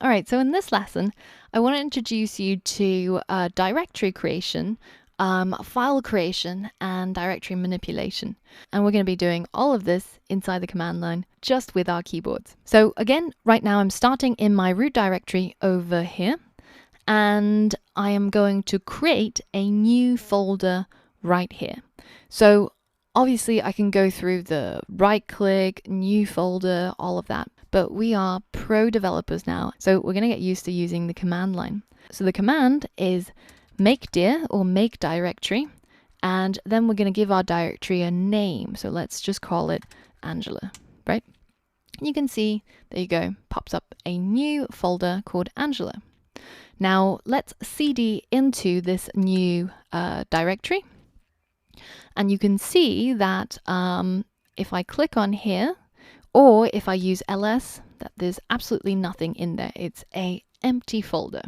All right, so in this lesson, I want to introduce you to directory creation, file creation, and directory manipulation. And we're going to be doing all of this inside the command line just with our keyboards. So again, right now I'm starting in my root directory over here, and I am going to create a new folder right here. So obviously I can go through the right click, new folder, all of that, but we are pro developers now. So we're going to get used to using the command line. So the command is make dir or make directory, and then we're going to give our directory a name. So let's just call it Angela, right? You can see, there you go, pops up a new folder called Angela. Now let's cd into this new directory. And you can see that if I click on here, or if I use ls, that there's absolutely nothing in there. It's an empty folder.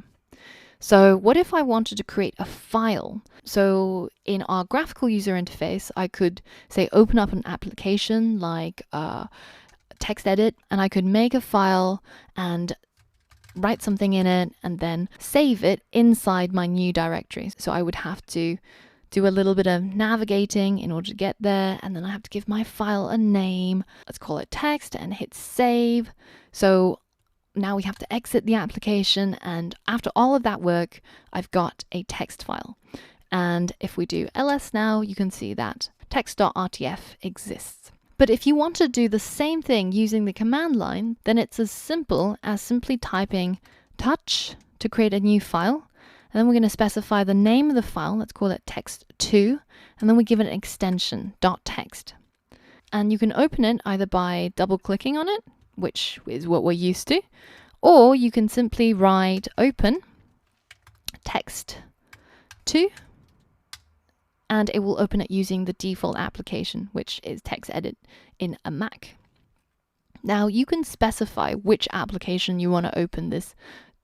So what if I wanted to create a file? So in our graphical user interface, I could say open up an application like TextEdit, and I could make a file and write something in it and then save it inside my new directory. So I would have to do a little bit of navigating in order to get there, and then I have to give my file a name. Let's call it text and hit save. So now we have to exit the application, and after all of that work, I've got a text file. And if we do ls now, you can see that text.rtf exists. But if you want to do the same thing using the command line, then it's as simple as simply typing touch to create a new file. And then we're going to specify the name of the file. Let's call it text2. And then we give it an extension, .text. And you can open it either by double clicking on it, which is what we're used to, or you can simply write open text2, and it will open it using the default application, which is TextEdit in a Mac. Now you can specify which application you want to open this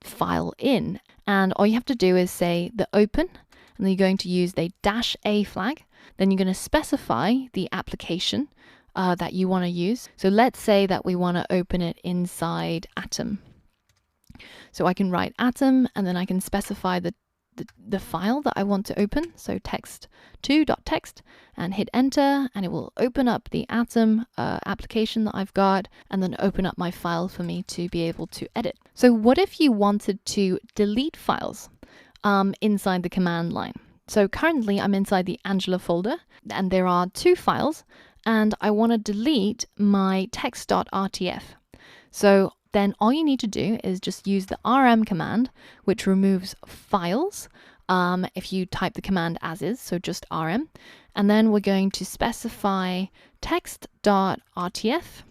file in, and all you have to do is say the open, and then you're going to use the -a flag. Then you're going to specify the application that you want to use. So let's say that we want to open it inside Atom. So I can write Atom, and then I can specify the file that I want to open, so text2.text, and hit enter, and it will open up the Atom application that I've got, and then open up my file for me to be able to edit. So what if you wanted to delete files inside the command line? So currently I'm inside the Angela folder, and there are 2 files, and I want to delete my text.rtf. So then all you need to do is just use the rm command, which removes files if you type the command as is, so just rm. And then we're going to specify text.rtf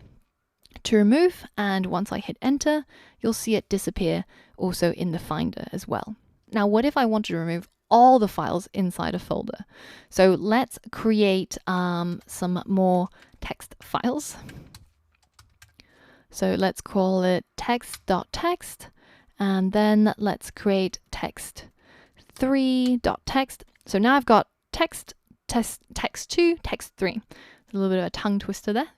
to remove, and once I hit enter, you'll see it disappear also in the Finder as well. Now, what if I want to remove all the files inside a folder? So let's create some more text files. So let's call it text.text, and then let's create text3.text. So now I've got text2, text3. A little bit of a tongue twister there.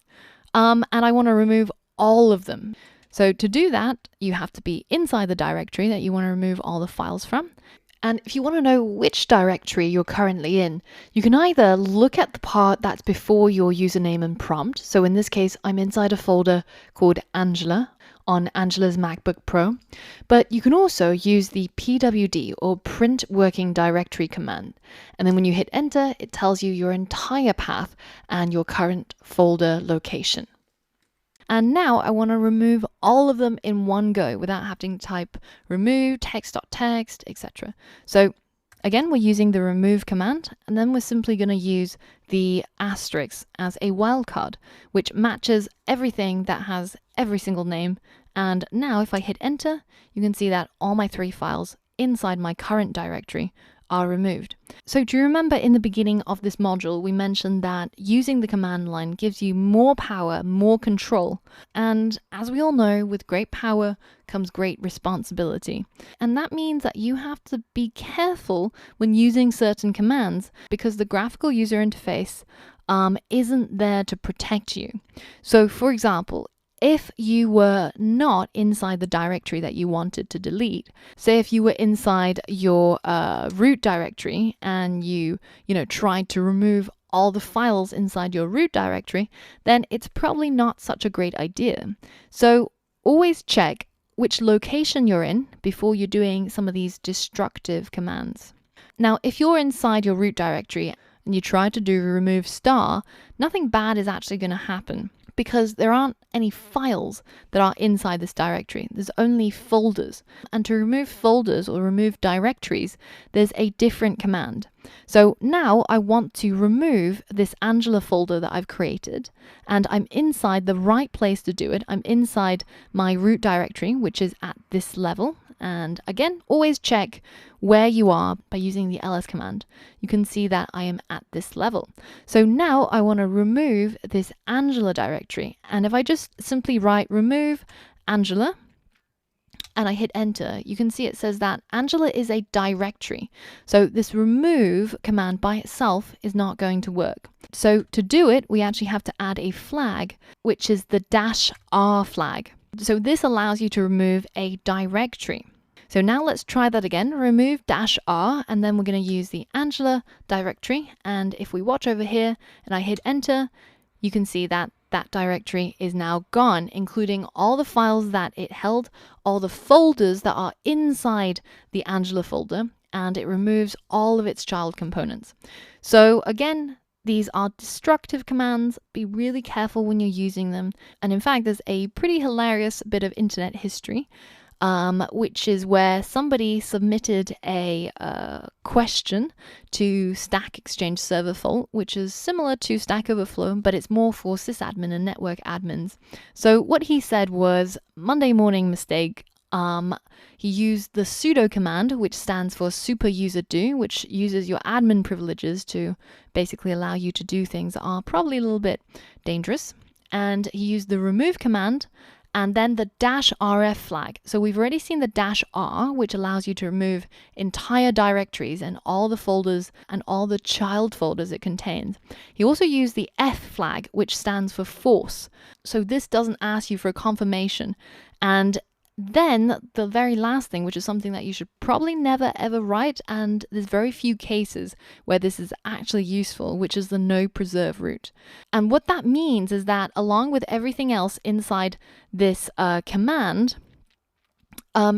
And I want to remove all of them. So to do that, you have to be inside the directory that you want to remove all the files from. And if you want to know which directory you're currently in, you can either look at the part that's before your username and prompt. So in this case, I'm inside a folder called Angela on Angela's MacBook Pro. But you can also use the pwd or print working directory command. And then when you hit enter, it tells you your entire path and your current folder location. And now I want to remove all of them in one go without having to type remove text.text, etc. So again, we're using the remove command, and then we're simply going to use the asterisk as a wildcard, which matches everything that has every single name. And now if I hit enter, you can see that all my 3 files inside my current directory are removed. So do you remember in the beginning of this module, we mentioned that using the command line gives you more power, more control. And as we all know, with great power comes great responsibility. And that means that you have to be careful when using certain commands, because the graphical user interface isn't there to protect you. So for example, if you were not inside the directory that you wanted to delete, say if you were inside your root directory and you tried to remove all the files inside your root directory, then it's probably not such a great idea. So always check which location you're in before you're doing some of these destructive commands. Now, if you're inside your root directory and you try to do remove star, nothing bad is actually going to happen because there aren't any files that are inside this directory. There's only folders. And to remove folders or remove directories, there's a different command. So now I want to remove this Angela folder that I've created, and I'm inside the right place to do it. I'm inside my root directory, which is at this level. And again, always check where you are by using the ls command. You can see that I am at this level. So now I want to remove this Angela directory. And if I just simply write remove Angela and I hit enter, you can see it says that Angela is a directory. So this remove command by itself is not going to work. So to do it, we actually have to add a flag, which is the -r flag. So this allows you to remove a directory. So now let's try that again, remove -r, and then we're going to use the Angela directory. And if we watch over here and I hit enter, you can see that that directory is now gone, including all the files that it held, all the folders that are inside the Angela folder, and it removes all of its child components. So again, these are destructive commands. Be really careful when you're using them. And in fact, there's a pretty hilarious bit of internet history, which is where somebody submitted a question to Stack Exchange Server Fault, which is similar to Stack Overflow, but it's more for sysadmin and network admins. So what he said was Monday morning mistake. He used the sudo command, which stands for super user do, which uses your admin privileges to basically allow you to do things that are probably a little bit dangerous. And he used the remove command and then the -rf flag. So we've already seen the -r, which allows you to remove entire directories and all the folders and all the child folders it contains. He also used the F flag, which stands for force. So this doesn't ask you for a confirmation. And then the very last thing, which is something that you should probably never ever write, and there's very few cases where this is actually useful, which is the no preserve root. And what that means is that along with everything else inside this command,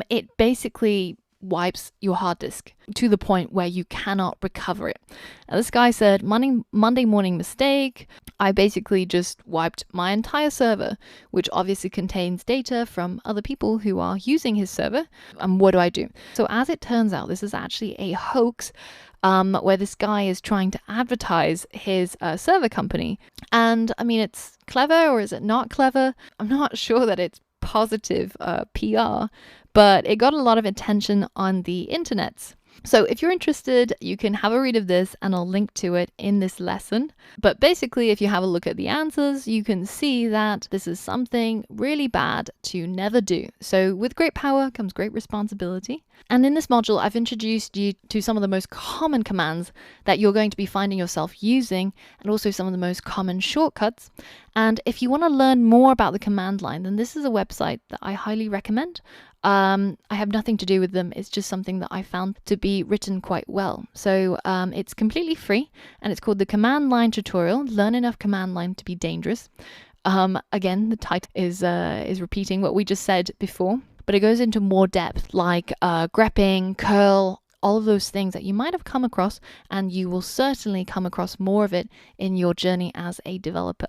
it basically wipes your hard disk to the point where you cannot recover it. Now, this guy said, Monday morning mistake. I basically just wiped my entire server, which obviously contains data from other people who are using his server. And what do I do? So as it turns out, this is actually a hoax where this guy is trying to advertise his server company. And I mean, it's clever, or is it not clever? I'm not sure that it's positive PR, but it got a lot of attention on the internets. So if you're interested, you can have a read of this and I'll link to it in this lesson. But basically, if you have a look at the answers, you can see that this is something really bad to never do. So with great power comes great responsibility. And in this module, I've introduced you to some of the most common commands that you're going to be finding yourself using, and also some of the most common shortcuts. And if you want to learn more about the command line, then this is a website that I highly recommend. I have nothing to do with them. It's just something that I found to be written quite well. So it's completely free, and it's called the Command Line Tutorial. Learn enough command line to be dangerous. Again, the title is repeating what we just said before, but it goes into more depth, like grepping, curl, all of those things that you might have come across, and you will certainly come across more of it in your journey as a developer.